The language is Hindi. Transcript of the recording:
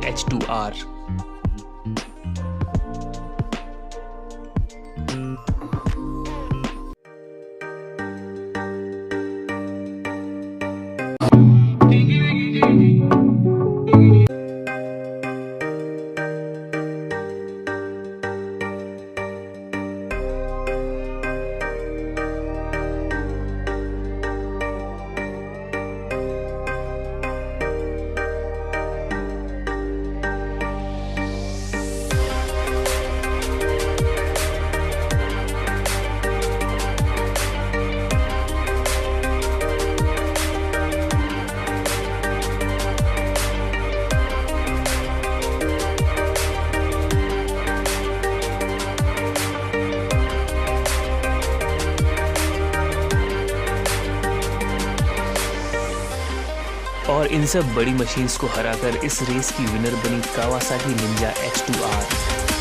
h2r। और इन सब बड़ी मशीन्स को हराकर इस रेस की विनर बनी कावासाकी निंजा h2r।